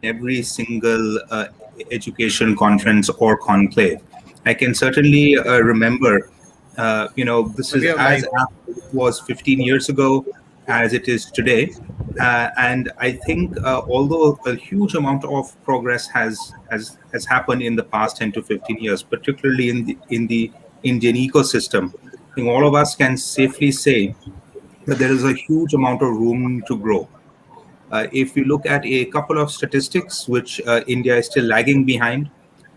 every single education conference or conclave. I can certainly remember, this We is are as live. after it was 15 years ago as it is today. And I think although a huge amount of progress has happened in the past 10 to 15 years, particularly in the Indian ecosystem, I think all of us can safely say that there is a huge amount of room to grow. If we look at a couple of statistics, which India is still lagging behind,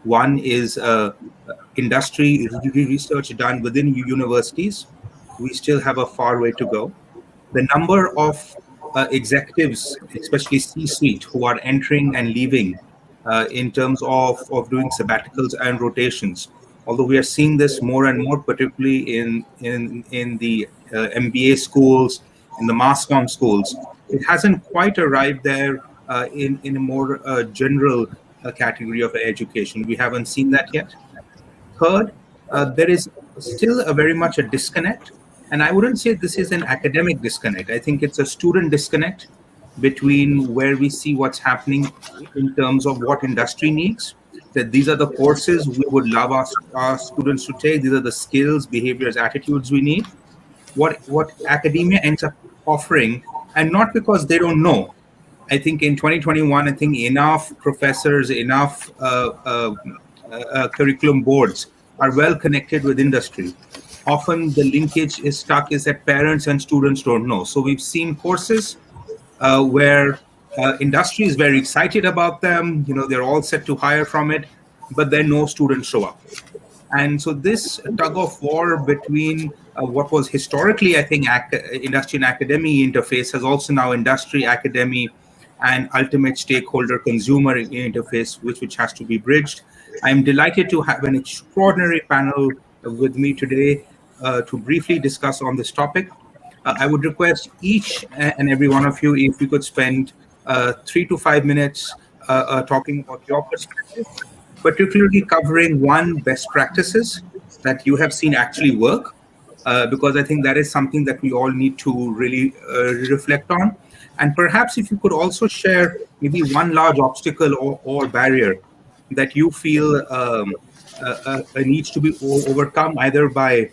one is industry research done within universities. We still have a far way to go. The number of executives, especially C-suite, who are entering and leaving in terms of doing sabbaticals and rotations. Although we are seeing this more and more, particularly in the MBA schools, in the mass comm schools, it hasn't quite arrived there in a more general category of education. We haven't seen that yet. Third, there is still a very much a disconnect. And I wouldn't say this is an academic disconnect. I think it's a student disconnect between where we see what's happening in terms of what industry needs. That these are the courses we would love our students to take. These are the skills, behaviors, attitudes we need. What academia ends up offering, and not because they don't know. I think in 2021, I think enough professors, enough curriculum boards are well connected with industry. Often the linkage is stuck is that parents and students don't know. So we've seen courses where industry is very excited about them. They're all set to hire from it, but then no students show up. And so this tug of war between what was historically, I think, industry and academy interface has also now industry, academy, and ultimate stakeholder consumer interface, which has to be bridged. I'm delighted to have an extraordinary panel with me today to briefly discuss on this topic. I would request each and every one of you, if you could spend 3 to 5 minutes talking about your perspective, particularly covering one best practices that you have seen actually work, because I think that is something that we all need to really reflect on. And perhaps if you could also share maybe one large obstacle or barrier that you feel needs to be overcome either by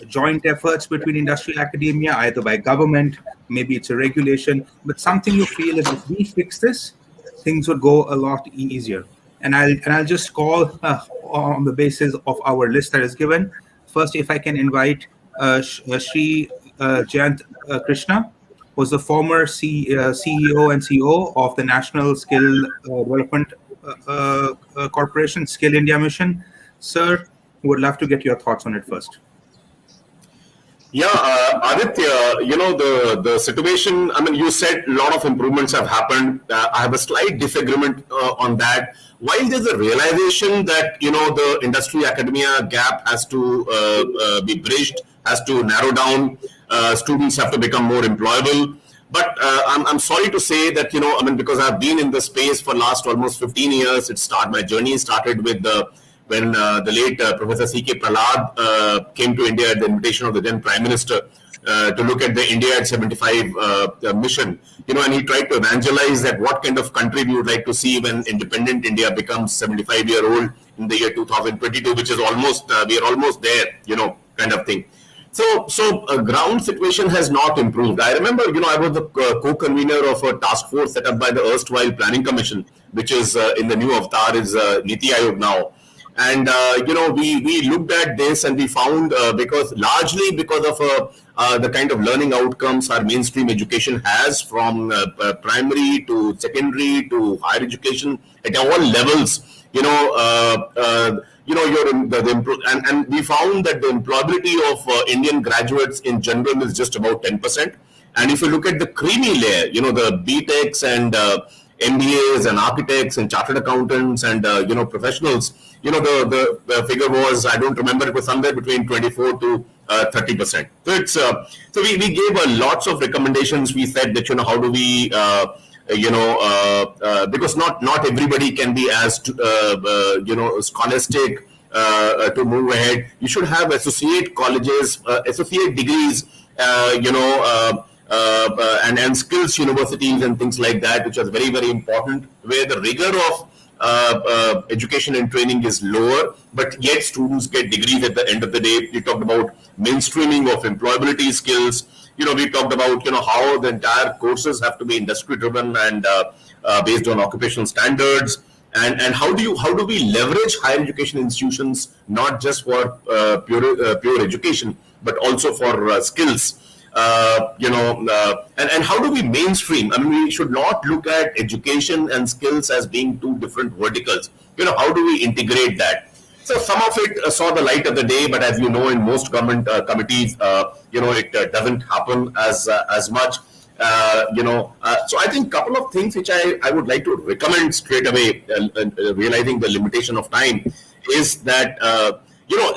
joint efforts between industrial academia, either by government, maybe it's a regulation, but something you feel that if we fix this, things would go a lot easier. And I'll just call on the basis of our list that is given. First, if I can invite Shri Jayant Krishna, was the former CEO and CEO of the National Skill Development Corporation, Skill India Mission. Sir, would love to get your thoughts on it first. Yeah, Aditya, the situation, I mean, you said a lot of improvements have happened. I have a slight disagreement on that. While there's a realization that, the industry academia gap has to be bridged, has to narrow down, students have to become more employable. But I'm sorry to say that, because I've been in the space for last almost 15 years, my journey started with when the late Professor C.K. Prahlad came to India at the invitation of the then Prime Minister to look at the India at 75 mission, and he tried to evangelize that what kind of country we would like to see when independent India becomes 75-year-old in the year 2022, which is almost, we are almost there, kind of thing. So ground situation has not improved. I remember, I was the co-convener of a task force set up by the erstwhile Planning Commission, which is in the new avatar is Niti Aayog now. And, we looked at this and we found largely because of the kind of learning outcomes our mainstream education has from primary to secondary to higher education at all levels, and we found that the employability of Indian graduates in general is just about 10%. And if you look at the creamy layer, the BTechs and MBAs and architects and chartered accountants and professionals, the figure was, I don't remember, it was somewhere between 24 to 30%. So it's so we gave lots of recommendations. We said that how do we because not everybody can be as scholastic to move ahead. You should have associate colleges, associate degrees, and skills universities and things like that, which was very, very important, where the rigor of education and training is lower, but yet students get degrees at the end of the day. We talked about mainstreaming of employability skills. We talked about how the entire courses have to be industry driven and based on occupational standards. And how do we leverage higher education institutions not just for pure education, but also for skills? And how do we mainstream? I mean, we should not look at education and skills as being two different verticals. How do we integrate that? So some of it saw the light of the day, but as you know, in most government committees, it doesn't happen as much. So I think a couple of things which I would like to recommend straight away, realizing the limitation of time, is that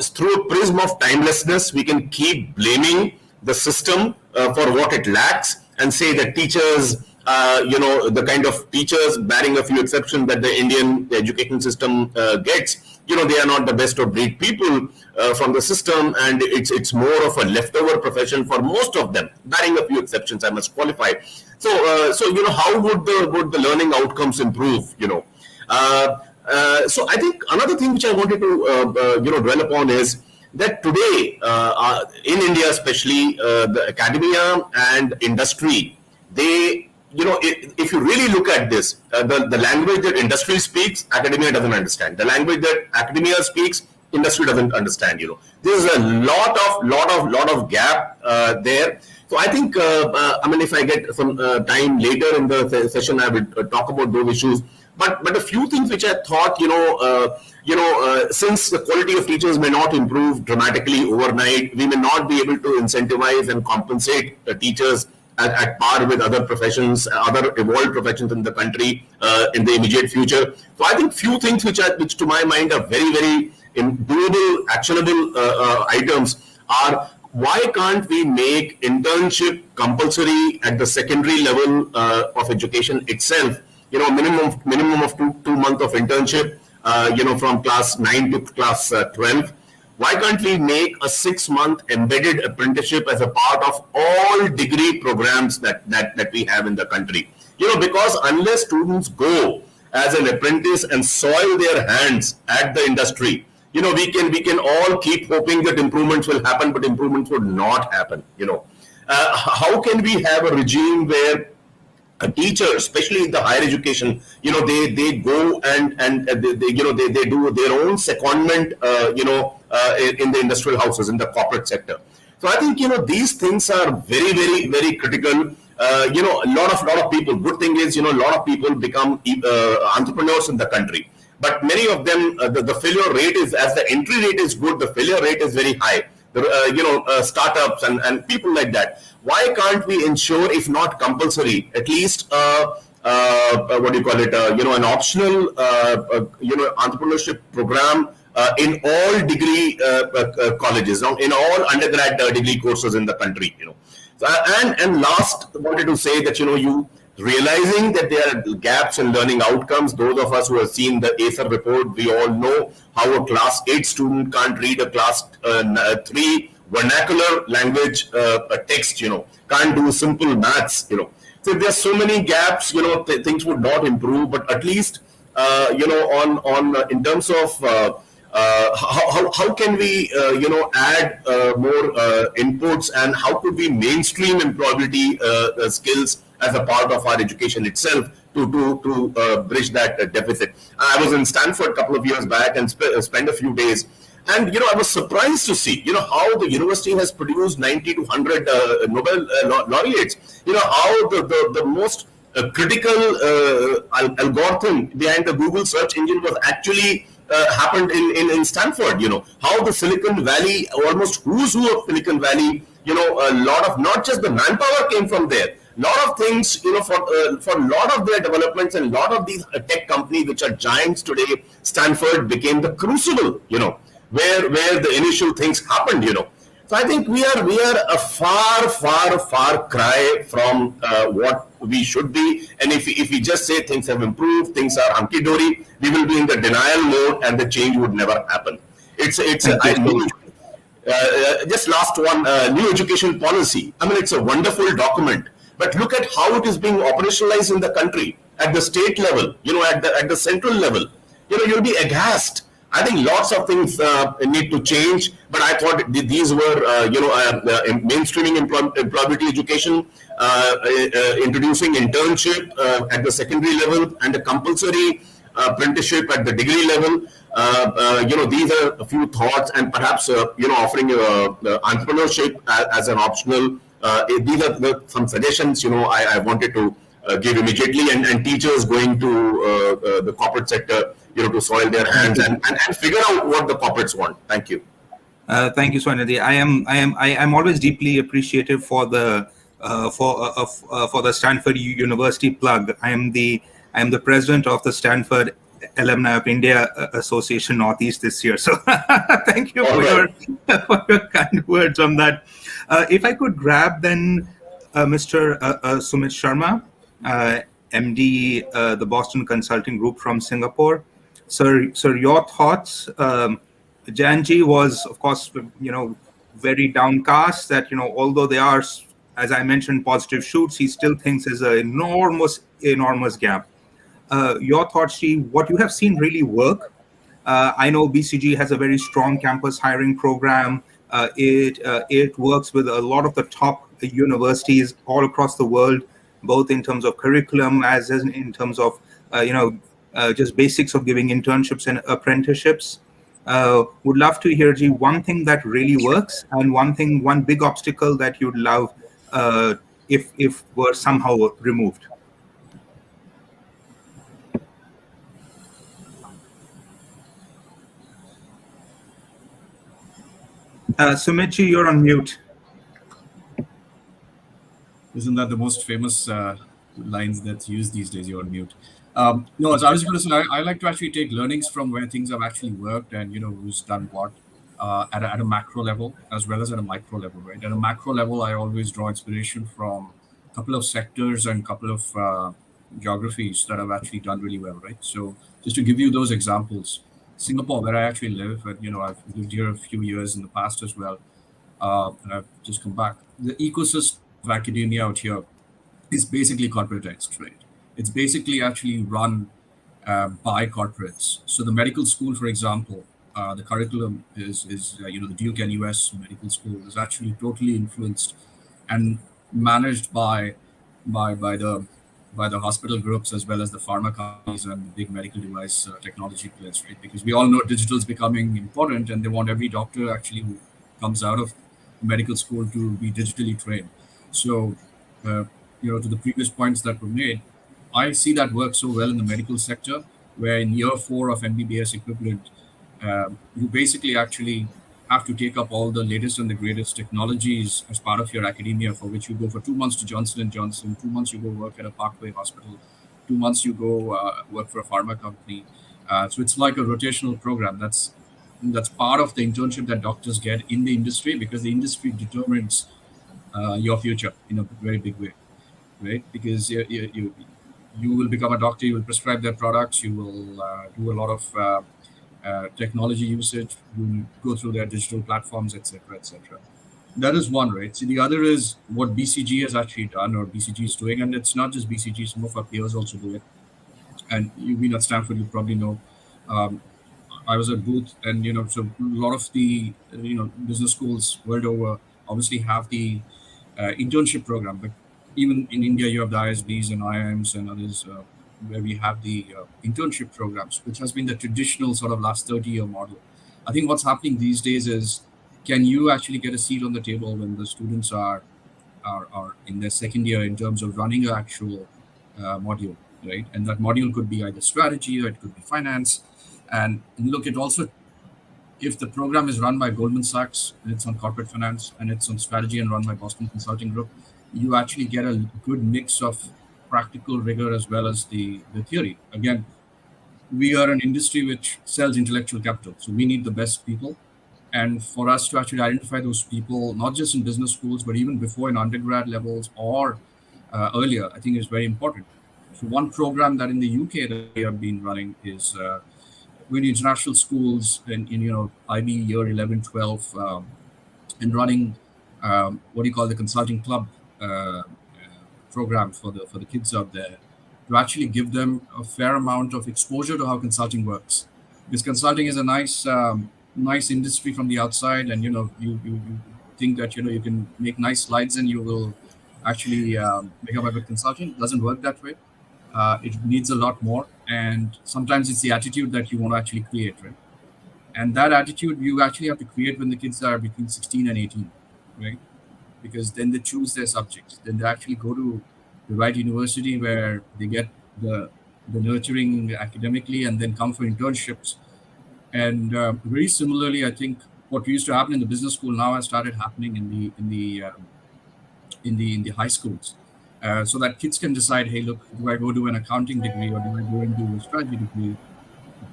through a prism of timelessness, we can keep blaming the system for what it lacks and say that teachers, the kind of teachers, barring a few exceptions that the Indian education system gets, they are not the best of breed people from the system, and it's more of a leftover profession for most of them, barring a few exceptions, I must qualify. So how would the learning outcomes improve? So I think another thing which I wanted to dwell upon is that today in India, especially the academia and industry, they if you really look at this, the language that industry speaks, academia doesn't understand. The language that academia speaks, industry doesn't understand. There's a lot of gap there. So I think, if I get some time later in the session, I will talk about those issues. But a few things which I thought, since the quality of teachers may not improve dramatically overnight, we may not be able to incentivize and compensate the teachers at par with other professions, other evolved professions in the country in the immediate future. So I think few things which to my mind are very, very doable, actionable items are: why can't we make internship compulsory at the secondary level of education itself? Minimum of two months of internship, from class 9 to class 12. Why can't we make a 6-month embedded apprenticeship as a part of all degree programs that we have in the country? Because unless students go as an apprentice and soil their hands at the industry, we can all keep hoping that improvements will happen, but improvements would not happen. How can we have a regime where a teacher, especially in the higher education, they go and they do their own secondment, in the industrial houses, in the corporate sector. So I think these things are very, very, very critical. A lot of people. Good thing is a lot of people become entrepreneurs in the country, but many of them the failure rate is, as the entry rate is good, the failure rate is very high. Startups and people like that. Why can't we ensure, if not compulsory, at least an optional entrepreneurship program in all degree colleges, in all undergrad degree courses in the country? So, and last, I wanted to say that you realizing that there are gaps in learning outcomes. Those of us who have seen the ACER report, we all know how a class 8 student can't read a class 3 vernacular language text, can't do simple maths, So there's so many gaps, things would not improve, but at least, in terms of how can we, add more inputs, and how could we mainstream employability skills as a part of our education itself to bridge that deficit. I was in Stanford a couple of years back and spent a few days, and I was surprised to see how the university has produced 90 to 100 Nobel laureates. How the most critical algorithm behind the Google search engine was actually happened in Stanford. How the Silicon Valley, almost who's who of Silicon Valley, a lot of, not just the manpower came from there, lot of things, for a lot of their developments, and a lot of these tech companies which are giants today, Stanford became the crucible, where the initial things happened, So I think we are a far cry from what we should be. And if we just say things have improved, things are hunky-dory, we will be in the denial mode and the change would never happen. just last one, new education policy. I mean, it's a wonderful document, but look at how it is being operationalized in the country at the state level, at the central level. You'll be aghast. I think lots of things need to change, but I thought these were, mainstreaming employability education, introducing internship at the secondary level, and a compulsory apprenticeship at the degree level. These are a few thoughts, and perhaps offering entrepreneurship as an optional. These are some suggestions I wanted to give immediately, and teachers going to the corporate sector to soil their hands and figure out what the corporates want. Thank you. Thank you, Soin. I'm always deeply appreciative for the Stanford University plug. I am the president of the Stanford Alumni of India Association Northeast this year. So thank you for your kind words on that. If I could grab then Mr. Sumit Sharma, MD, the Boston Consulting Group from Singapore. Sir, your thoughts. Janji was, of course, very downcast that, although they are, as I mentioned, positive shoots, he still thinks there's an enormous gap. Your thoughts, Ji, what you have seen really work. I know BCG has a very strong campus hiring program. It works with a lot of the top universities all across the world, both in terms of curriculum as in terms of, just basics of giving internships and apprenticeships. Would love to hear, Ji, one thing that really works and one big obstacle that you'd love if were somehow removed. Sumit ji, you're on mute. Isn't that the most famous lines that's used these days? You're on mute. No, so I was going to say, I like to actually take learnings from where things have actually worked and, who's done what at a macro level as well as at a micro level, right? At a macro level, I always draw inspiration from a couple of sectors and a couple of geographies that have actually done really well, right? So just to give you those examples, Singapore, where I actually live, and, I've lived here a few years in the past as well, and I've just come back. The ecosystem of academia out here is basically corporatized, right? It's basically actually run by corporates. So the medical school, for example, the curriculum is the Duke NUS medical school is actually totally influenced and managed by the hospital groups as well as the pharma companies and the big medical device technology players, right? Because we all know digital is becoming important, and they want every doctor actually who comes out of medical school to be digitally trained. So, to the previous points that were made, I see that work so well in the medical sector, where in year 4 of MBBS equivalent, you basically actually have to take up all the latest and the greatest technologies as part of your academia, for which you go for 2 months to Johnson & Johnson, 2 months you go work at a Parkway hospital, 2 months you go work for a pharma company. So it's like a rotational program. That's part of the internship that doctors get in the industry, because the industry determines your future in a very big way, right? Because you will become a doctor, you will prescribe their products, you will do a lot of technology usage, you will go through their digital platforms, etc., etc. That is one, right? So the other is what BCG has actually done, or BCG is doing, and it's not just BCG, some of our peers also do it. And you've been at Stanford, you probably know. I was at Booth, and so a lot of the business schools world over obviously have the internship program, but even in India, you have the ISBs and IIMs and others where we have the internship programs, which has been the traditional sort of last 30-year model. I think what's happening these days is, can you actually get a seat on the table when the students are in their second year in terms of running an actual module, right? And that module could be either strategy or it could be finance. And look, it also, if the program is run by Goldman Sachs and it's on corporate finance and it's on strategy and run by Boston Consulting Group, you actually get a good mix of practical rigor as well as the theory. Again, we are an industry which sells intellectual capital, so we need the best people. And for us to actually identify those people, not just in business schools, but even before in undergrad levels or earlier, I think is very important. So one program that in the UK that we have been running is with international schools in IB year 11, 12, and running what do you call the consulting club program for the kids out there, to actually give them a fair amount of exposure to how consulting works. Because consulting is a nice industry from the outside, and you think that you can make nice slides and you will actually become a good consultant. It doesn't work that way. It needs a lot more, and sometimes it's the attitude that you want to actually create, right? And that attitude you actually have to create when the kids are between 16 and 18, right? Because then they choose their subjects. Then they actually go to the right university where they get the nurturing academically, and then come for internships. And very similarly, I think what used to happen in the business school now has started happening in the high schools, so that kids can decide, hey, look, do I go do an accounting degree, or do I go and do a strategy degree,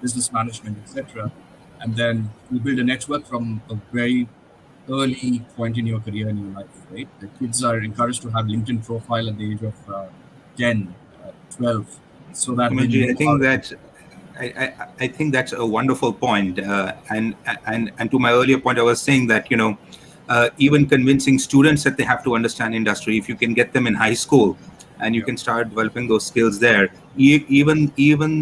business management, etc. And then you build a network from a very early point in your career in your life, right? The kids are encouraged to have LinkedIn profile at the age of 10, 12, so that they Sumitji, know I how think to. that I think that's a wonderful point. And to my earlier point, I was saying that even convincing students that they have to understand industry, if you can get them in high school, and you Yeah. can start developing those skills there, even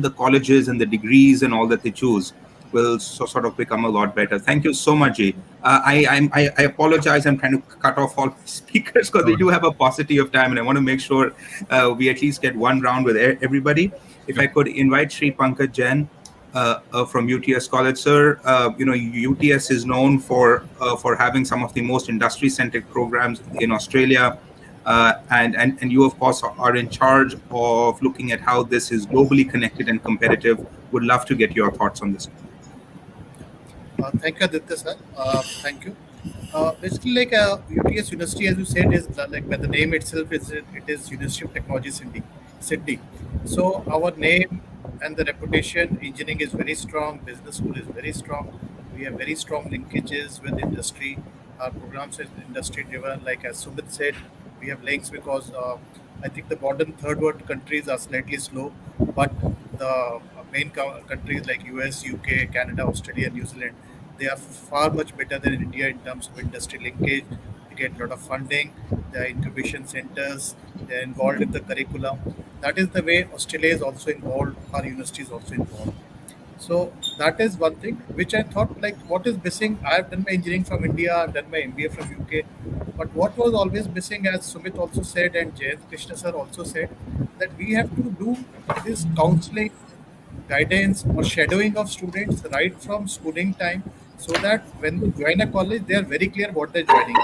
the colleges and the degrees and all that they choose will sort of become a lot better. Thank you so much, Jay. I apologize. I'm trying to cut off all speakers because we Oh, do have a paucity of time, and I want to make sure we at least get one round with everybody. If yeah. I could invite Sri Pankaj Jain from UTS College, sir. UTS is known for having some of the most industry-centric programs in Australia, and you, of course, are in charge of looking at how this is globally connected and competitive. Would love to get your thoughts on this. Thank you, Aditya sir. Thank you. Basically, like UTS University, as you said, is like by the name itself, it is University of Technology Sydney. Sydney. So our name and the reputation, engineering is very strong. Business school is very strong. We have very strong linkages with industry. Our programs is industry driven. Like as Sumit said, we have links because I think the modern third world countries are slightly slow, but the main countries like US, UK, Canada, Australia, New Zealand, they are far much better than India in terms of industry linkage. They get a lot of funding. There are incubation centers. They are involved in the curriculum. That is the way Australia is also involved. Our university is also involved. So that is one thing which I thought like what is missing. I have done my engineering from India, I've done my MBA from UK, but what was always missing, as Sumit also said and Jain Krishna sir also said, that we have to do this counseling, guidance or shadowing of students right from schooling time, so that when they join a college they are very clear what they're joining.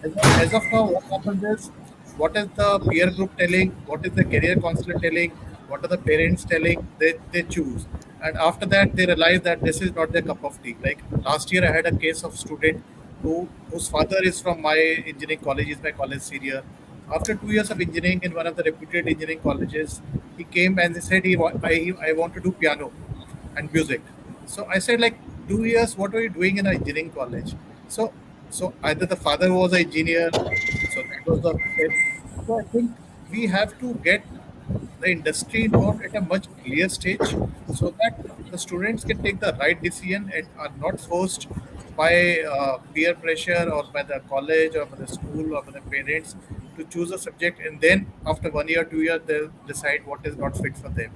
As of now, what happens is, what is the peer group telling, what is the career counselor telling, what are the parents telling, they choose. And after that they realize that this is not their cup of tea. Like last year I had a case of student whose father is from my engineering college, is my college senior. After 2 years of engineering in one of the reputed engineering colleges, he came and he said I want to do piano and music. So I said, like, 2 years, what were you doing in an engineering college? So, so either the father was an engineer, so that was the kid. So I think we have to get the industry involved at a much clear stage, so that the students can take the right decision and are not forced by peer pressure or by the college or by the school or by the parents to choose a subject, and then after 1 year, 2 years, they'll decide what is not fit for them.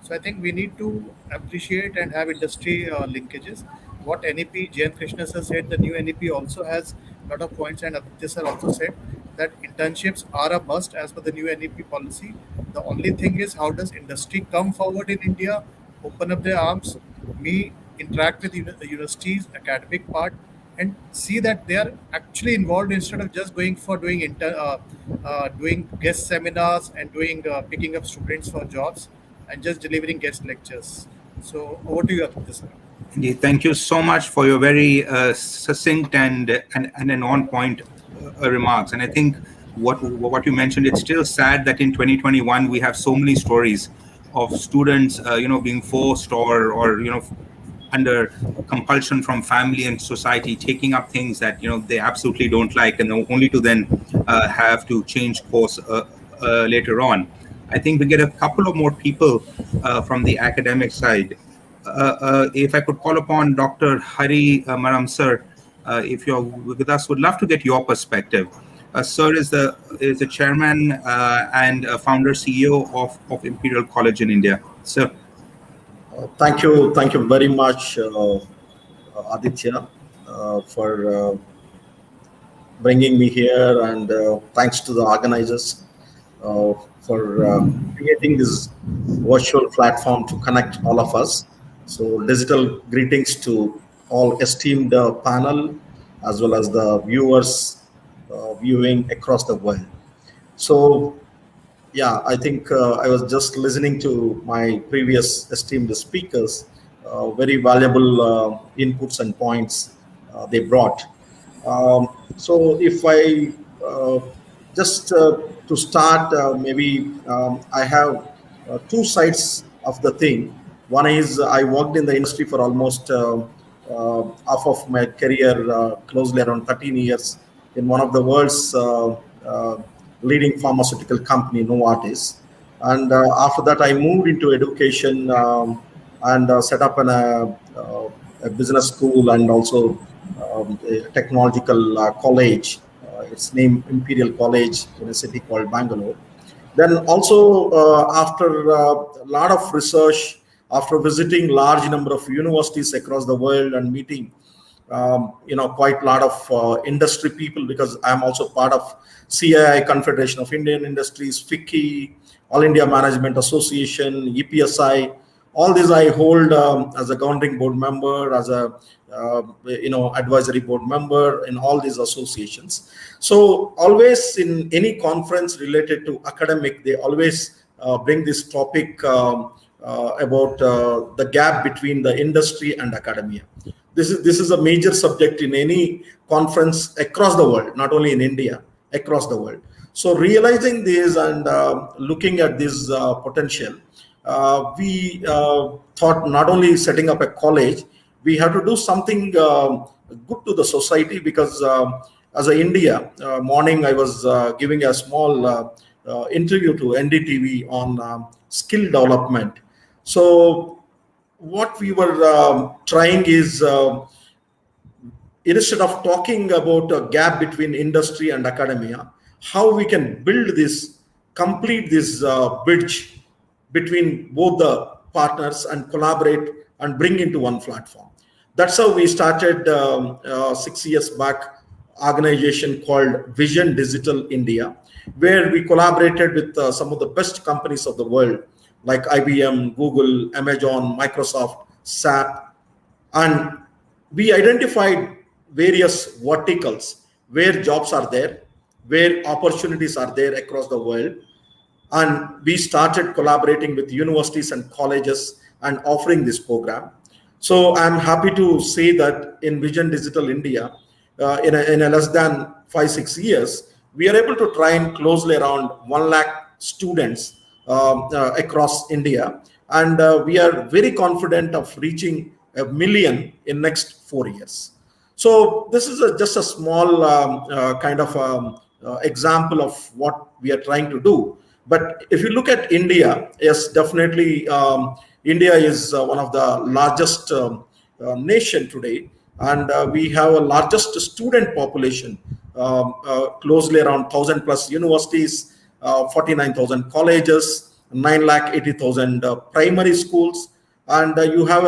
So I think we need to appreciate and have industry linkages. What NEP, Jain Krishna sir said, the new NEP also has a lot of points, and Aditya sir also said that internships are a must as per the new NEP policy. The only thing is, how does industry come forward in India, open up their arms, we interact with universities, academic part, and see that they are actually involved instead of just going for doing guest seminars and doing picking up students for jobs and just delivering guest lectures. So over to you, Aditya sir. Indeed, thank you so much for your very succinct and an on-point remarks. And I think what you mentioned, it's still sad that in 2021 we have so many stories of students, being forced or under compulsion from family and society, taking up things that they absolutely don't like, and only to then have to change course later on. I think we get a couple of more people from the academic side. If I could call upon Dr. Hari Maram sir, if you're with us, would love to get your perspective. Sir is the chairman and founder CEO of Imperial College in India. Sir. Thank you very much, Aditya, for bringing me here, and thanks to the organizers for creating this virtual platform to connect all of us. So, digital greetings to all esteemed panel as well as the viewers viewing across the world. So, yeah, I think I was just listening to my previous esteemed speakers, very valuable inputs and points they brought. So if I just to start, maybe I have two sides of the thing. One is I worked in the industry for almost half of my career, closely around 13 years, in one of the world's leading pharmaceutical company, Novartis. And after that, I moved into education and set up a business school and also a technological college. It's named Imperial College in a city called Bangalore. Then also after a lot of research, after visiting large number of universities across the world and meeting quite a lot of industry people, because I'm also part of CII, Confederation of Indian Industries, FICCI, All India Management Association, EPSI. All these I hold as a governing board member, as a advisory board member in all these associations. So always in any conference related to academic, they always bring this topic about the gap between the industry and academia. This is a major subject in any conference across the world, not only in India, across the world. So realizing this and looking at this potential, we thought not only setting up a college, we have to do something good to the society, because as a India, morning I was giving a small interview to NDTV on skill development. So what we were trying is, instead of talking about a gap between industry and academia, how we can build this, complete this bridge between both the partners and collaborate and bring into one platform. That's how we started 6 years back, organization called Vision Digital India, where we collaborated with some of the best companies of the world, like IBM, Google, Amazon, Microsoft, SAP, and we identified various verticals where jobs are there, where opportunities are there across the world. And we started collaborating with universities and colleges and offering this program. So I'm happy to say that in Vision Digital India, in a less than 5-6 years, we are able to train closely around 1 lakh students across India. And we are very confident of reaching 1 million in next 4 years. So this is just a small kind of example of what we are trying to do. But if you look at India, yes, definitely India is one of the largest nation today, and we have a largest student population, closely around 1,000 plus universities, 49,000 colleges, 980,000 primary schools, and you have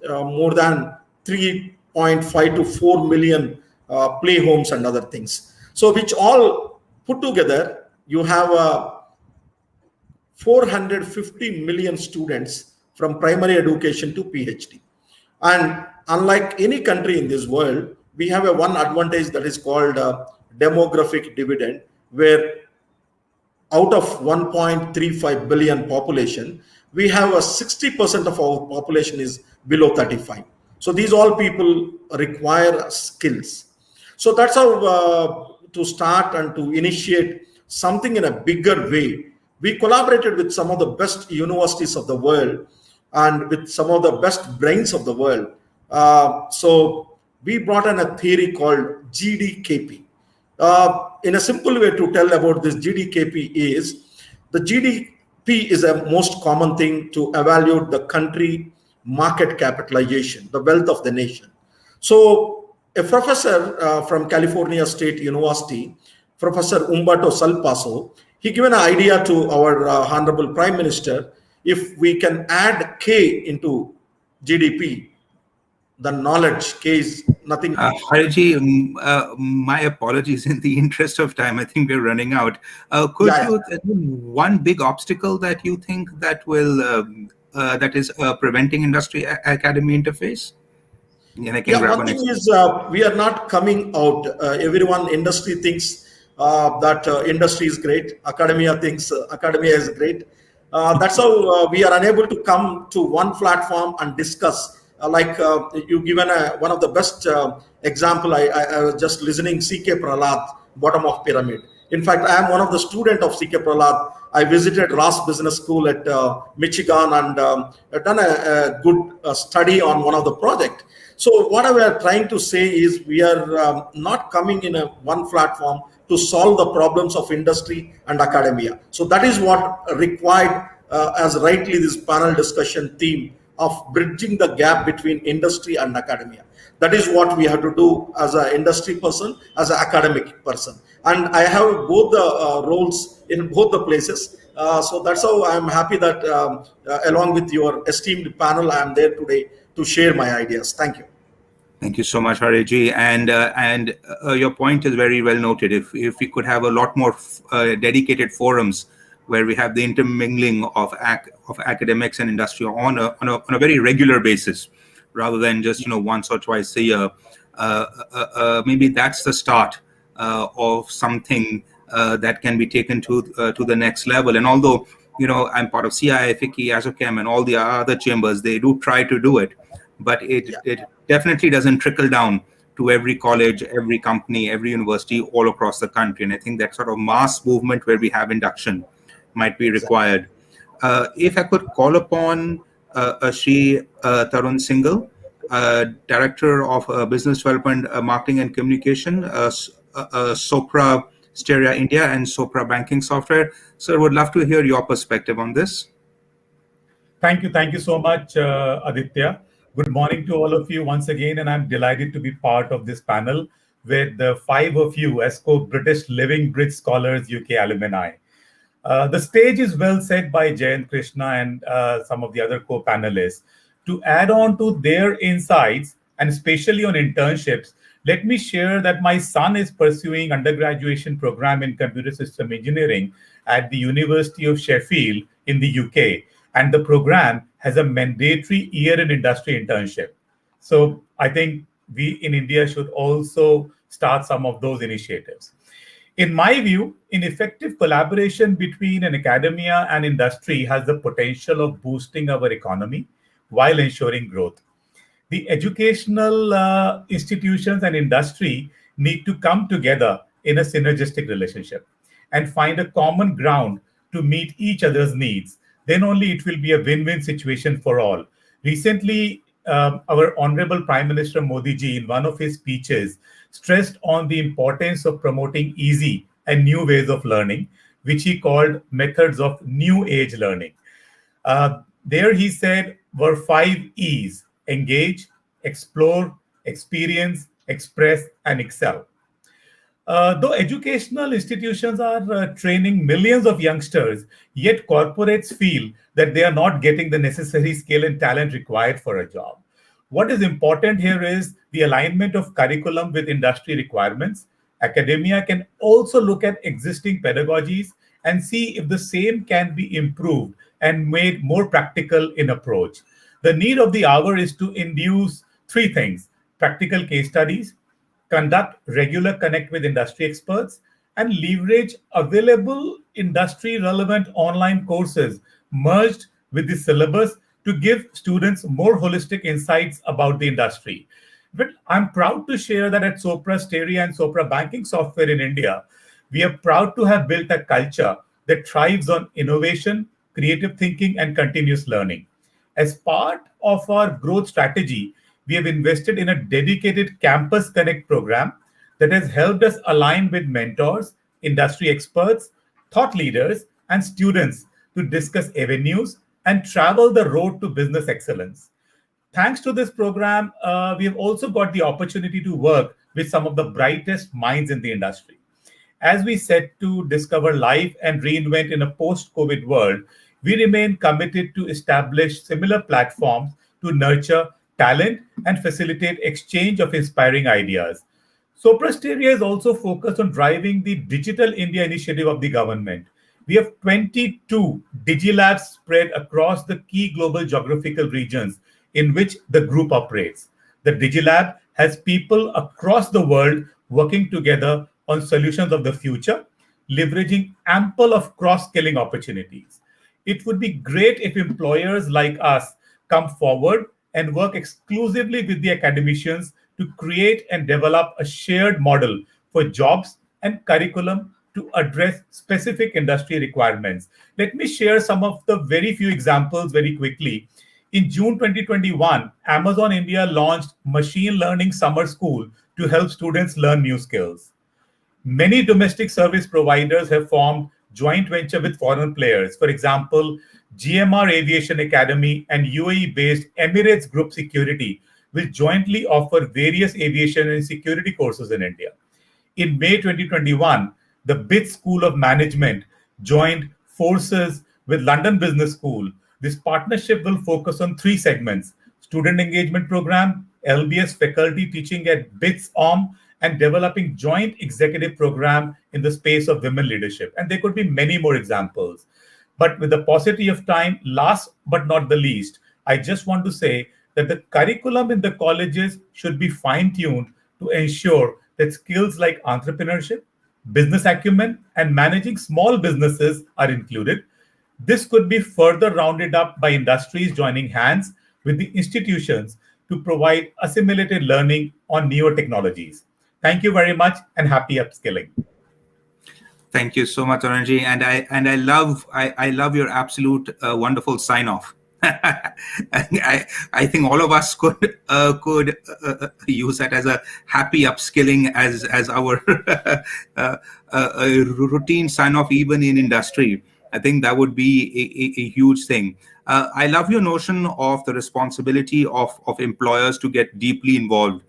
more than 3.5 to 4 million play homes and other things. So which all put together, you have 450 million students from primary education to PhD. And unlike any country in this world, we have one advantage that is called demographic dividend, where out of 1.35 billion population, we have 60% of our population is below 35. So these all people require skills. So that's how to start and to initiate something in a bigger way. We collaborated with some of the best universities of the world and with some of the best brains of the world. So we brought in a theory called GDKP. In a simple way to tell about this GDKP is, the GDP is a most common thing to evaluate the country market capitalization, the wealth of the nation. So a professor from California State University, Professor Umberto Salpaso, he given an idea to our Honorable Prime Minister. If we can add K into GDP, the knowledge K is nothing. Hariji, my apologies. In the interest of time, I think we're running out. Could Yeah, you one big obstacle that you think that will that is preventing industry academy interface? And I can yeah. grab One an thing example. is we are not coming out. Everyone industry thinks that industry is great. Academia thinks academia is great. That's how we are unable to come to one platform and discuss. You given one of the best example. I was just listening. CK Prahlad, bottom of pyramid. In fact, I am one of the student of CK Prahlad. I visited Ross Business School at Michigan and I've done a good study on one of the project. So what we are trying to say is we are not coming in a one platform to solve the problems of industry and academia. So that is what required, as rightly this panel discussion theme of bridging the gap between industry and academia. That is what we have to do as an industry person, as an academic person. And I have both the roles in both the places. So that's how I'm happy that along with your esteemed panel, I am there today to share my ideas. Thank you. Thank you so much, Hariji. And your point is very well noted. If we could have a lot more dedicated forums where we have the intermingling of academics and industry on a very regular basis, rather than just once or twice a year, maybe that's the start of something that can be taken to the next level. And although I'm part of CII, FICCI, ASOCHEM, and all the other chambers, they do try to do it, but it definitely doesn't trickle down to every college, every company, every university all across the country. And I think that sort of mass movement where we have induction might be required. If I could call upon Shri Tarun Singhal, Director of Business Development, Marketing and Communication, Sopra Steria India and Sopra Banking Software. Sir, would love to hear your perspective on this. Thank you so much, Aditya. Good morning to all of you once again, and I'm delighted to be part of this panel with the five of you as co-British Living Bridge Scholars UK alumni. The stage is well set by Jain, Krishna, and some of the other co-panelists. To add on to their insights, and especially on internships, let me share that my son is pursuing undergraduate program in computer system engineering at the University of Sheffield in the UK. And the program has a mandatory year in industry internship. So I think we in India should also start some of those initiatives. In my view, an effective collaboration between an academia and industry has the potential of boosting our economy while ensuring growth. The educational institutions and industry need to come together in a synergistic relationship and find a common ground to meet each other's needs. Then only it will be a win-win situation for all. Recently, our Honorable Prime Minister Modi ji, in one of his speeches, stressed on the importance of promoting easy and new ways of learning, which he called methods of new age learning. There he said were 5 E's: engage, explore, experience, express, and excel. Though educational institutions are training millions of youngsters, yet corporates feel that they are not getting the necessary skill and talent required for a job. What is important here is the alignment of curriculum with industry requirements. Academia can also look at existing pedagogies and see if the same can be improved and made more practical in approach. The need of the hour is to induce 3 things: practical case studies, conduct regular connect with industry experts, and leverage available industry relevant online courses merged with the syllabus to give students more holistic insights about the industry. But I'm proud to share that at Sopra Steria and Sopra Banking Software in India, we are proud to have built a culture that thrives on innovation, creative thinking, and continuous learning. As part of our growth strategy, we have invested in a dedicated Campus Connect program that has helped us align with mentors, industry experts, thought leaders, and students to discuss avenues and travel the road to business excellence. Thanks to this program, we have also got the opportunity to work with some of the brightest minds in the industry. As we set to discover life and reinvent in a post COVID world, we remain committed to establish similar platforms to nurture talent and facilitate exchange of inspiring ideas. Sopra Steria is also focused on driving the Digital India initiative of the government. We have 22 digilabs spread across the key global geographical regions in which the group operates. The digilab has people across the world working together on solutions of the future, leveraging ample of cross-skilling opportunities. It would be great if employers like us come forward and work exclusively with the academicians to create and develop a shared model for jobs and curriculum to address specific industry requirements. Let me share some of the very few examples very quickly. In June 2021, Amazon India launched Machine Learning Summer School to help students learn new skills. Many domestic service providers have formed joint venture with foreign players. For example, GMR Aviation Academy and UAE-based Emirates Group Security will jointly offer various aviation and security courses in India. In May 2021, the BITS School of Management joined forces with London Business School. This partnership will focus on three segments: student engagement program, LBS faculty teaching at BITS OM, and developing joint executive program in the space of women leadership. And there could be many more examples. But with the paucity of time, last but not the least, I just want to say that the curriculum in the colleges should be fine-tuned to ensure that skills like entrepreneurship, business acumen, and managing small businesses are included. This could be further rounded up by industries joining hands with the institutions to provide assimilated learning on newer technologies. Thank you very much and happy upskilling. Thank you so much, Tarun. And I love your absolute wonderful sign off. I think all of us could use that as a happy upskilling as our routine sign off even in industry. I think that would be a huge thing. I love your notion of the responsibility of employers to get deeply involved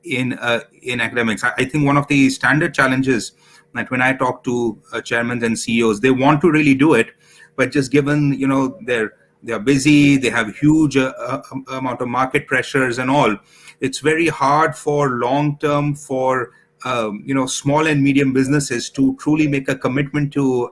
in academics. I think one of the standard challenges that when I talk to chairmen and CEOs, they want to really do it, but just given they're busy, they have huge amount of market pressures and all, it's very hard for long term for small and medium businesses to truly make a commitment to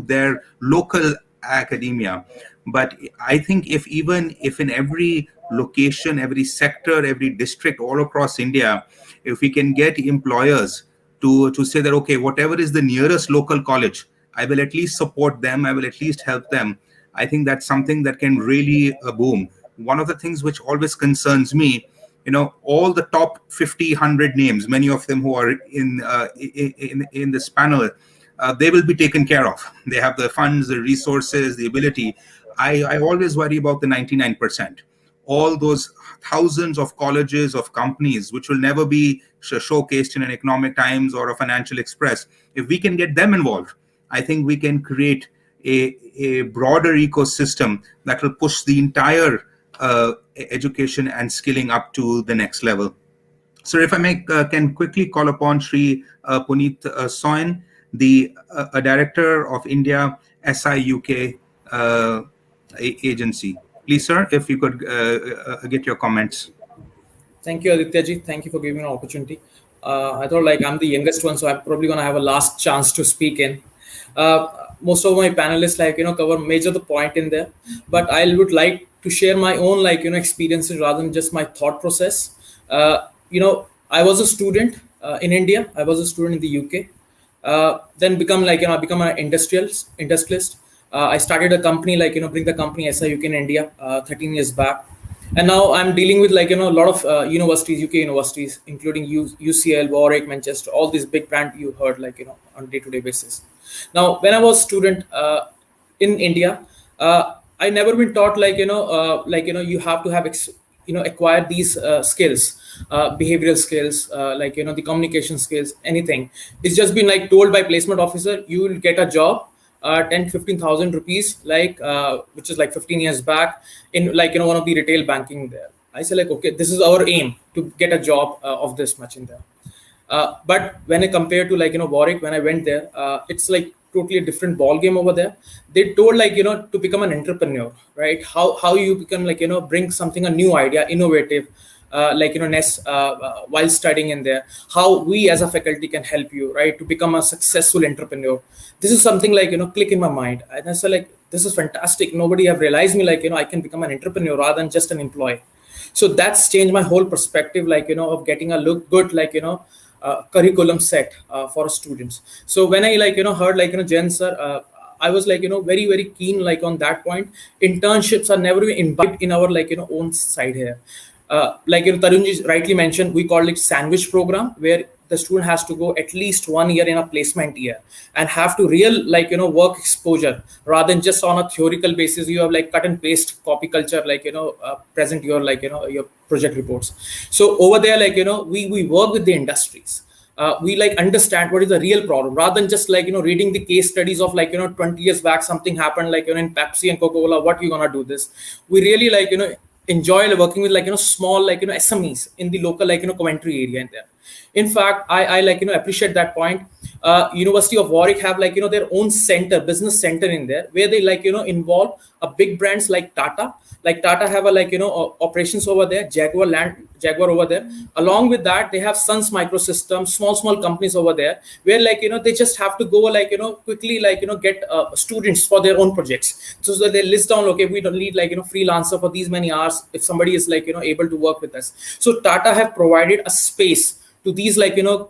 their local academia. But I think if in every location, every sector, every district all across India, if we can get employers to say that, okay, whatever is the nearest local college, I will at least support them, I will at least help them. I think that's something that can really boom. One of the things which always concerns me, all the top 50, 100 names, many of them who are in this panel, they will be taken care of. They have the funds, the resources, the ability. I always worry about the 99%. All those thousands of colleges, of companies, which will never be showcased in an Economic Times or a Financial Express. If we can get them involved, I think we can create a broader ecosystem that will push the entire education and skilling up to the next level. So if I can quickly call upon Shri Puneet Soin, the Director of India SIUK agency. Please, sir, if you could get your comments. Thank you, Aditya ji. Thank you for giving me an opportunity. I thought I'm the youngest one, so I'm probably going to have a last chance to speak in. Most of my panelists cover major the point in there, but I would like to share my own experiences rather than just my thought process. I was a student in India. I was a student in the UK. Then become become an industrialist. I started a company bring the company SIUK in India 13 years back, and now I'm dealing with a lot of universities, UK universities, including UCL, Warwick, Manchester, all these big brands you heard on day-to-day basis. Now, when I was student in India, I never been taught you have to have acquire these skills, behavioral skills, the communication skills, anything. It's just been told by placement officer, you will get a job 10-15,000 rupees, which is like 15 years back, in one of the retail banking there. I said like, okay, this is our aim to get a job of this much in there. But when I compare to Warwick, when I went there, it's like totally a different ball game over there. They told to become an entrepreneur, right? How you become bring something, a new idea, innovative, while studying in there, how we as a faculty can help you, right, to become a successful entrepreneur. This is something click in my mind, and I said like, this is fantastic. Nobody have realized me I can become an entrepreneur rather than just an employee. So that's changed my whole perspective, of getting a good curriculum set for students. So when I heard Jain sir, I was very very keen on that point. Internships are never invited in our own side here. Tarun ji rightly mentioned, we call it sandwich program, where the student has to go at least 1 year in a placement year and have to real work exposure, rather than just on a theoretical basis. You have cut and paste copy culture, present your your project reports. So over there we work with the industries. We understand what is the real problem, rather than just reading the case studies of 20 years back something happened in Pepsi and Coca-Cola, what we gonna do this. We really enjoy working with small SMEs in the local commentary area in there. In fact, I appreciate that point. University of Warwick have their own center, business center in there, where they involve a big brands like Tata. Tata have a operations over there, Jaguar over there. Along with that, they have Sun's Microsystems, small companies over there, where they just have to go quickly get students for their own projects. So they list down, okay, we don't need freelancer for these many hours if somebody is able to work with us. So Tata have provided a space to these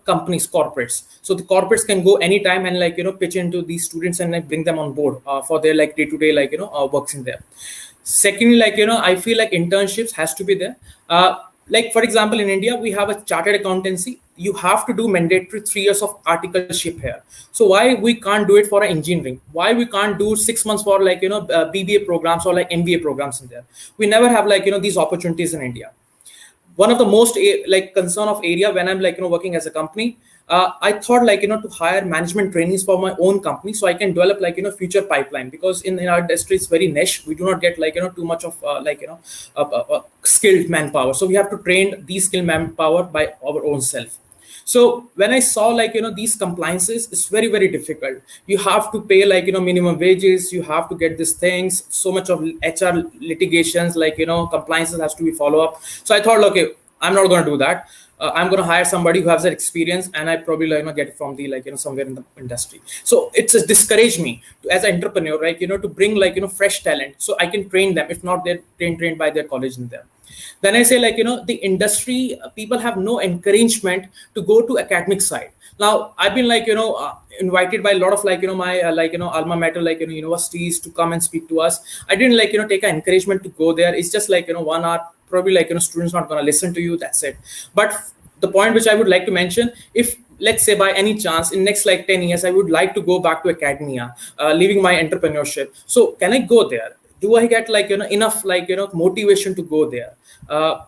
companies, corporates, so the corporates can go anytime and pitch into these students and bring them on board for their day-to-day works in there. Secondly, I feel internships has to be there. For example, in India, we have a chartered accountancy. You have to do mandatory 3 years of articleship here. So why we can't do it for engineering? Why we can't do 6 months for BBA programs or MBA programs in there? We never have these opportunities in India. One of the most concern of area when I'm working as a company, I thought to hire management trainees for my own company, so I can develop future pipeline, because in our industry it's very niche. We do not get too much of skilled manpower, so we have to train these skilled manpower by our own self. So when I saw these compliances, it's very very difficult. You have to pay minimum wages, you have to get these things, so much of HR litigations, compliances has to be follow up. So I thought, okay, I'm not going to do that. I'm going to hire somebody who has that experience, and I probably get it from the somewhere in the industry. So it's discouraged me as an entrepreneur, to bring fresh talent, so I can train them, if not they're trained by their college in there. Then I say the industry people have no encouragement to go to academic side. Now I've been invited by a lot of my alma mater universities to come and speak to us. I didn't take an encouragement to go there. It's just 1 hour, probably students not going to listen to you, that's it. But the point which I would like to mention, if let's say by any chance in next 10 years I would like to go back to academia, leaving my entrepreneurship, so can I go there? Do I get enough motivation to go there?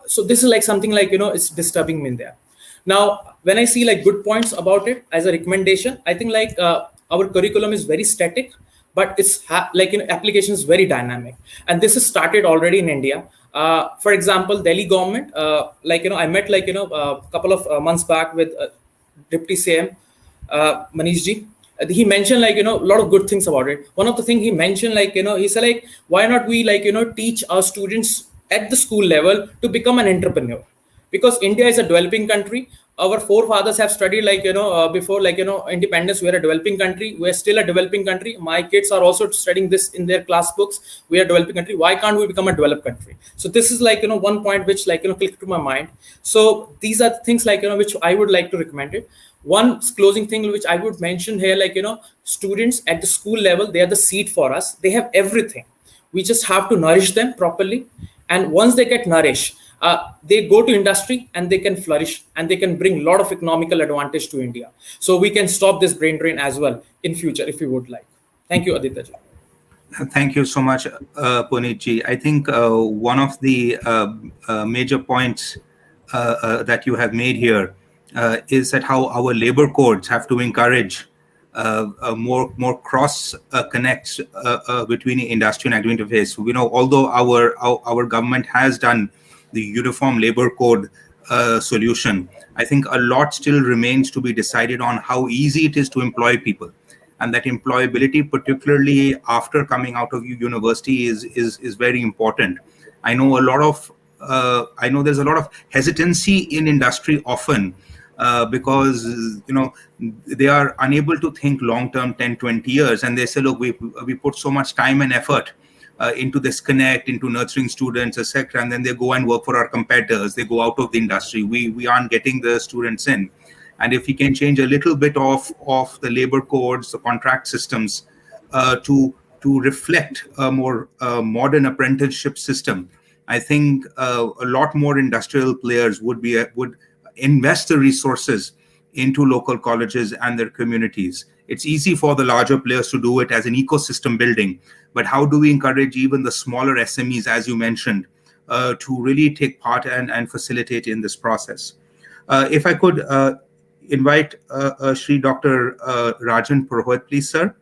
So this is something it's disturbing me in there. Now when I see good points about it as a recommendation, I think our curriculum is very static, but it's application is very dynamic, and this is started already in India. For example, Delhi government, I met a couple of months back with Deputy CM Manish ji. He mentioned a lot of good things about it. One of the things he mentioned, he said why not we teach our students at the school level to become an entrepreneur, because India is a developing country. Our forefathers have studied before independence. We are a developing country. We are still a developing country. My kids are also studying this in their class books. We are a developing country. Why can't we become a developed country? So this is one point which clicked to my mind. So these are things which I would like to recommend it. One closing thing which I would mention here, students at the school level, they are the seed for us. They have everything. We just have to nourish them properly, and once they get nourished, they go to industry and they can flourish, and they can bring a lot of economical advantage to India. So we can stop this brain drain as well in future if we would like. Thank you, Aditya ji. Thank you so much, Puneet ji. I think one of the major points that you have made here is that how our labor codes have to encourage more cross connects between industry and agri interface. We know, although our government has done the uniform labor code solution, I think a lot still remains to be decided on how easy it is to employ people, and that employability, particularly after coming out of university, is very important. I know there's a lot of hesitancy in industry often because they are unable to think long term, 10, 20 years, and they say, look, we put so much time and effort into this connect, into nurturing students, etc., and then they go and work for our competitors. They go out of the industry. We aren't getting the students in. And if we can change a little bit of the labor codes, the contract systems to reflect a more modern apprenticeship system, I think a lot more industrial players would invest the resources into local colleges and their communities. It's easy for the larger players to do it as an ecosystem building, but how do we encourage even the smaller SMEs, as you mentioned, to really take part and facilitate in this process? If I could invite Shri Dr. Rajan Purohit, please, sir.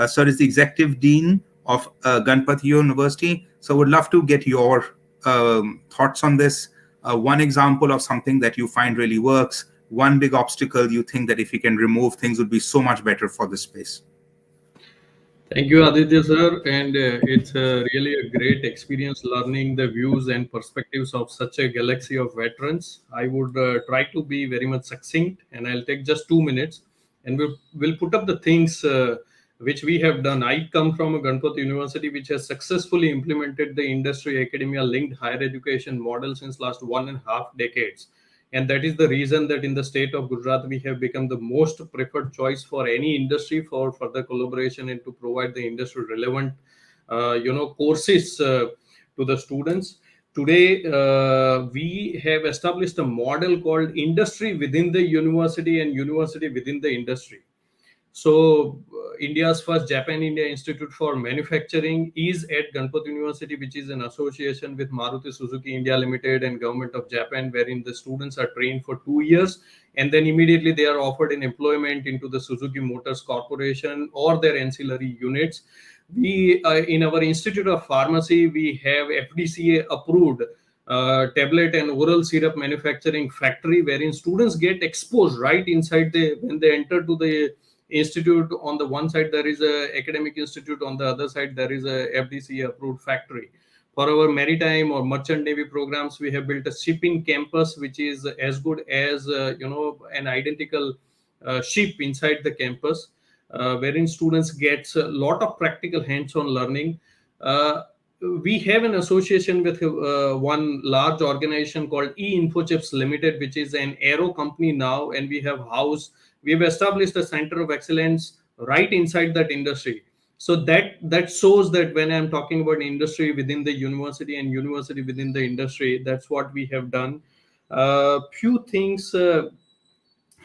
Sir is the Executive Dean of Ganpat University. So would love to get your thoughts on this. One example of something that you find really works, one big obstacle you think that if you can remove, things would be so much better for the space. Thank you, Aditya sir, and it's really a great experience learning the views and perspectives of such a galaxy of veterans. I would try to be very much succinct, and I'll take just 2 minutes, and we'll put up the things which we have done. I come from a Ganpat University which has successfully implemented the industry academia linked higher education model since last 1.5 decades. And that is the reason that in the state of Gujarat, we have become the most preferred choice for any industry for further collaboration and to provide the industry relevant, courses to the students. Today, we have established a model called industry within the university and university within the industry. So India's first Japan-India Institute for Manufacturing is at Ganpat University, which is an association with Maruti Suzuki India Limited and Government of Japan, wherein the students are trained for 2 years and then immediately they are offered an employment into the Suzuki Motors Corporation or their ancillary units. We, in our Institute of Pharmacy, we have FDCA approved tablet and oral syrup manufacturing factory, wherein students get exposed right inside when they enter to the institute. On the one side there is a academic institute, on the other side there is a FDCA approved factory. For our maritime or merchant navy programs, we have built a shipping campus which is as good as an identical ship inside the campus, wherein students get a lot of practical hands-on learning. We have an association with one large organization called E-Infochips Limited, which is an aero company now, and we have established a center of excellence right inside that industry. So that shows that when I'm talking about industry within the university and university within the industry, that's what we have done. Few things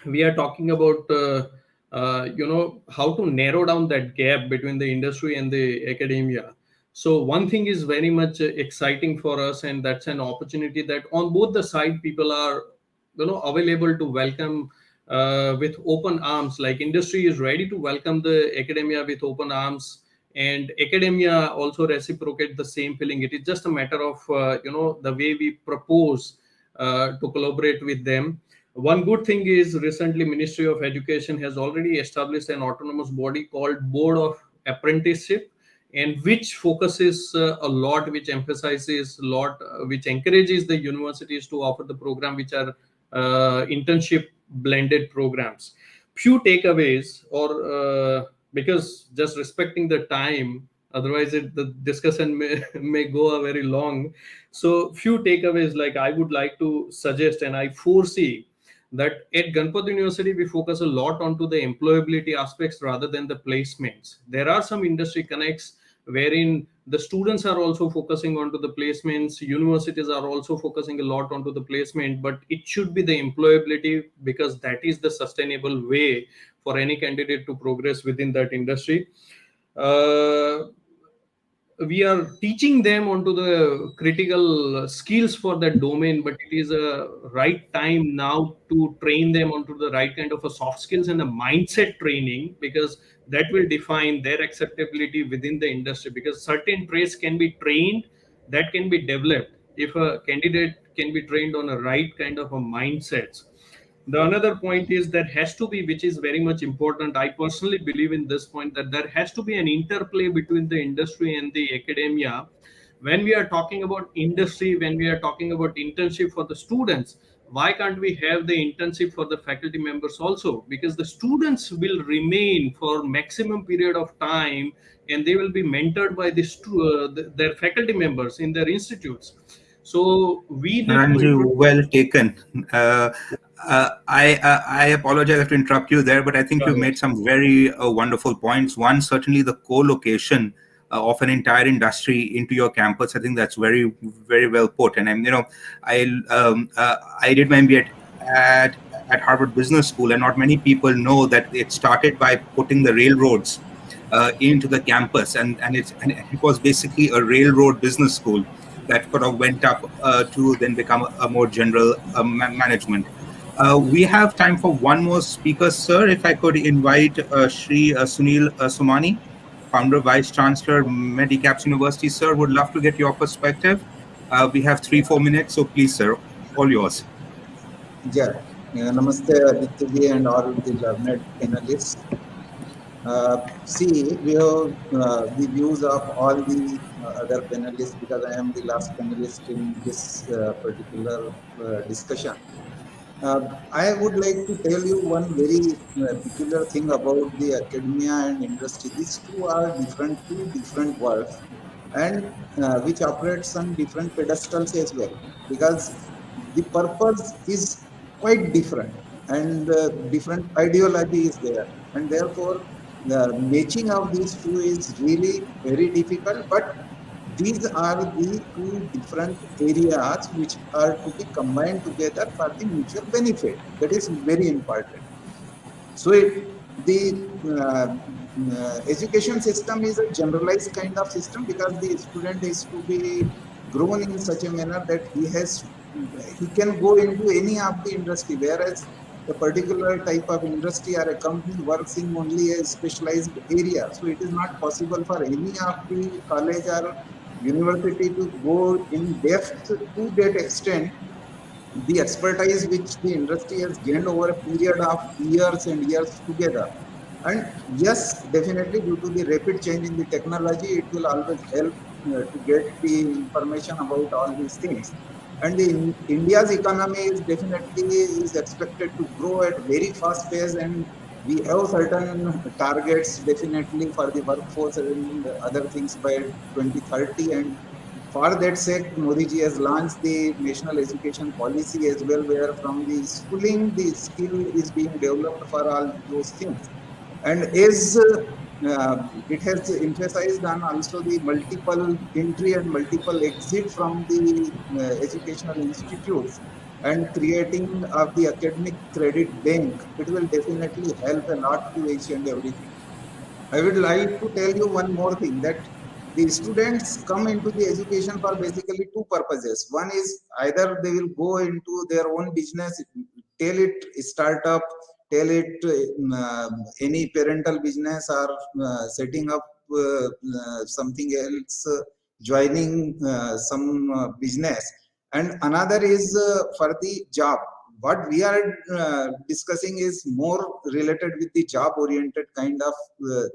we are talking about, how to narrow down that gap between the industry and the academia. So one thing is very much exciting for us, and that's an opportunity that on both the side people are available to welcome with open arms. Like industry is ready to welcome the academia with open arms, and academia also reciprocate the same feeling. It is just a matter of the way we propose to collaborate with them. One good thing is recently Ministry of Education has already established an autonomous body called Board of Apprenticeship, and which focuses a lot, which emphasizes a lot, which encourages the universities to offer the program which are internship blended programs. Few takeaways, or because just respecting the time, otherwise the discussion may go very long. So few takeaways, like I would like to suggest, and I foresee that at Ganpat University we focus a lot onto the employability aspects rather than the placements. There are some industry connects wherein the students are also focusing onto the placements, universities are also focusing a lot onto the placement, but it should be the employability, because that is the sustainable way for any candidate to progress within that industry. we are teaching them onto the critical skills for that domain, but it is a right time now to train them onto the right kind of a soft skills and the mindset training, because that will define their acceptability within the industry. Because certain traits can be trained, that can be developed if a candidate can be trained on a right kind of a mindsets. The another point is there has to be, which is very much important, I personally believe in this point, that there has to be an interplay between the industry and the academia. When we are talking about industry, when we are talking about internship for the students, why can't we have the internship for the faculty members also? Because the students will remain for maximum period of time, and they will be mentored by their faculty members in their institutes. So we need to Ranju, introduce. well taken. I apologize, I have to interrupt you there, but I think you've made some very wonderful points. One, certainly the co-location of an entire industry into your campus. I think that's very, very well put. And I did my MBA at Harvard Business School, and not many people know that it started by putting the railroads into the campus, and it was basically a railroad business school that sort of went up to then become a more general management. We have time for one more speaker, sir. If I could invite Shri Sunil Somani, founder, Vice-Chancellor, Medi-Caps University. Sir, would love to get your perspective. We have 3-4 minutes, so please, sir, all yours. Yeah. Namaste, Aditya and all the learned panelists. See, we have the views of all the other panelists, because I am the last panelist in this particular discussion. I would like to tell you one very peculiar thing about the academia and industry. These two are two different worlds, and which operates on different pedestals as well, because the purpose is quite different, and different ideology is there, and therefore the matching of these two is really very difficult. But these are the two different areas which are to be combined together for the mutual benefit. That is very important. So the education system is a generalized kind of system, because the student is to be grown in such a manner that he can go into any of the industry, whereas a particular type of industry or a company works in only a specialized area. So it is not possible for any of the college or university to go in depth to that extent the expertise which the industry has gained over a period of years and years together. And yes, definitely due to the rapid change in the technology, it will always help to get the information about all these things. And India's economy is definitely expected to grow at very fast pace, and we have certain targets definitely for the workforce and other things by 2030. And for that sake, Modi ji has launched the national education policy as well, where from the schooling, the skill is being developed for all those things. And as it has emphasized on also the multiple entry and multiple exit from the educational institutes and creating of the academic credit bank, it will definitely help a lot to each and everything. I would like to tell you one more thing, that the students come into the education for basically two purposes. One is either they will go into their own business, tell it startup, tell it any parental business, or setting up something else, joining some business. And another is for the job. What we are discussing is more related with the job oriented kind of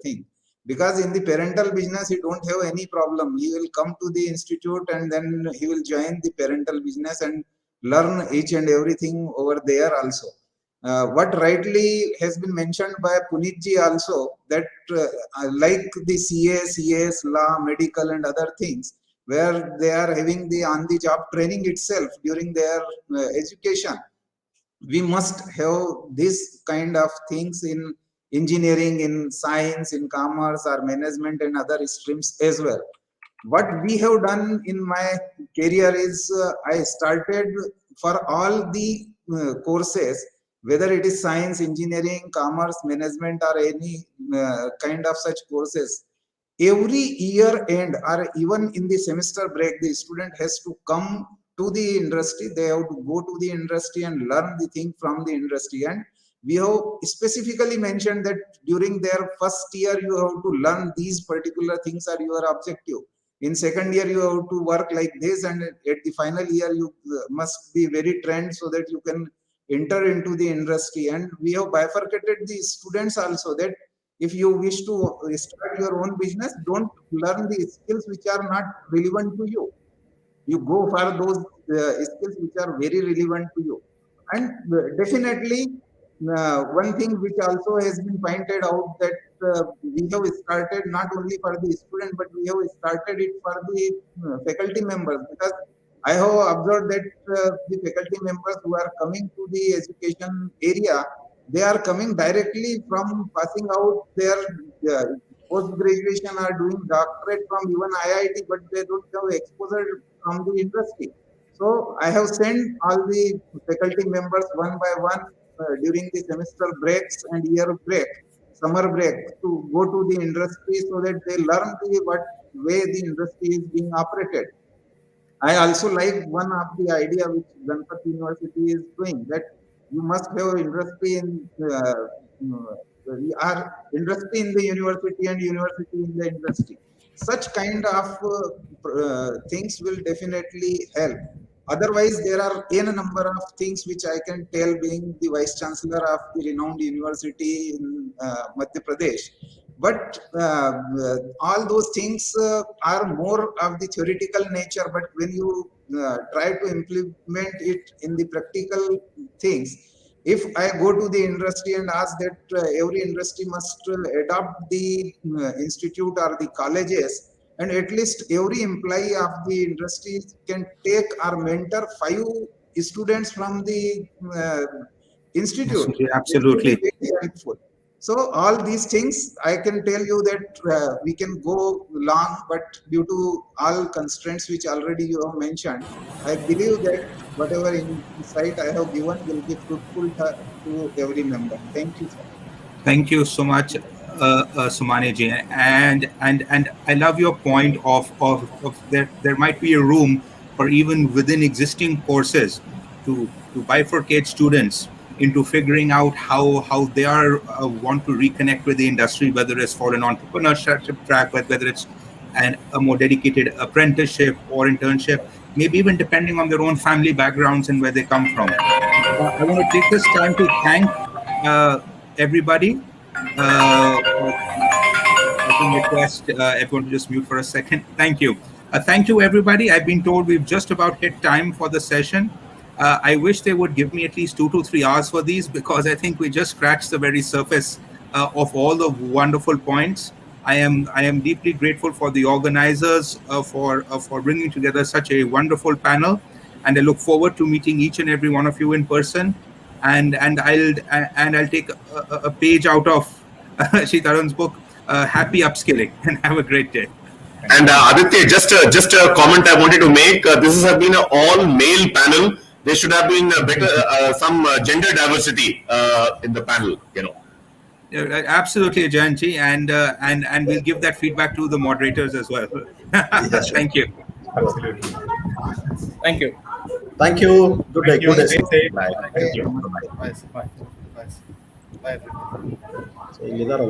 thing. Because in the parental business, you don't have any problem. He will come to the institute and then he will join the parental business and learn each and everything over there also. What rightly has been mentioned by Puneet ji also, that like the CA, CS, law, medical and other things, where they are having the on-the-job training itself during their education. We must have this kind of things in engineering, in science, in commerce or management and other streams as well. What we have done in my career is I started for all the courses, whether it is science, engineering, commerce, management or any kind of such courses. every year end or even in the semester break, the student has to come to the industry. They have to go to the industry and learn the thing from the industry. And we have specifically mentioned that during their first year, you have to learn these particular things are your objective. In second year, you have to work like this, and at the final year, you must be very trained so that you can enter into the industry. And we have bifurcated the students also, that if you wish to start your own business, don't learn the skills which are not relevant to you. You go for those skills which are very relevant to you. And definitely, one thing which also has been pointed out, that we have started not only for the student, but we have started it for the faculty members, because I have observed that the faculty members who are coming to the education area, they are coming directly from passing out their uh, post graduation or doing doctorate from even IIT, but they don't have exposure from the industry. So I have sent all the faculty members one by one during the semester breaks and year break, summer break, to go to the industry so that they learn the what way the industry is being operated. I also like one of the idea which Ganpat University is doing, that you must have industry in our industry in the university and university in the industry. Such kind of things will definitely help. Otherwise, there are n number of things which I can tell, being the Vice-Chancellor of the renowned university in Madhya Pradesh. But all those things are more of the theoretical nature. But when you try to implement it in the practical things, if I go to the industry and ask that every industry must adopt the institute or the colleges, and at least every employee of the industry can take or mentor 5 students from the institute, it will be Absolutely. very helpful. So all these things, I can tell you that we can go long, but due to all constraints which already you have mentioned, I believe that whatever insight I have given will be fruitful to every member. Thank you, sir. Thank you so much, Somani ji, and I love your point of there might be a room for, even within existing courses, to bifurcate students into figuring out how they are want to reconnect with the industry, whether it's for an entrepreneurship track, whether it's a more dedicated apprenticeship or internship, maybe even depending on their own family backgrounds and where they come from. I want to take this time to thank everybody. I can request everyone to just mute for a second. Thank you. Thank you, everybody. I've been told we've just about hit time for the session. I wish they would give me at least 2 to 3 hours for these, because I think we just scratched the very surface of all the wonderful points. I am deeply grateful for the organizers for bringing together such a wonderful panel, and I look forward to meeting each and every one of you in person. And I'll take a page out of Tarun's book, Happy Upskilling, and have a great day. And Aditya, just a comment I wanted to make. This has been an all male panel. There should have been better some gender diversity in the panel. Absolutely, Jayanji, and we'll give that feedback to the moderators as well. Thank you. Absolutely. Thank you. Thank you. Good day. Thank you. Good day. Stay safe. Bye. Thank you. Bye. Bye. Bye. Bye. Everyone. So, इधर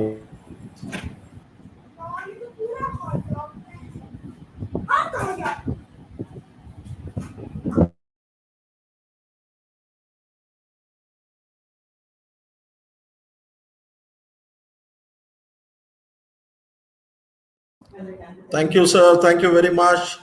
Thank you, sir. Thank you very much.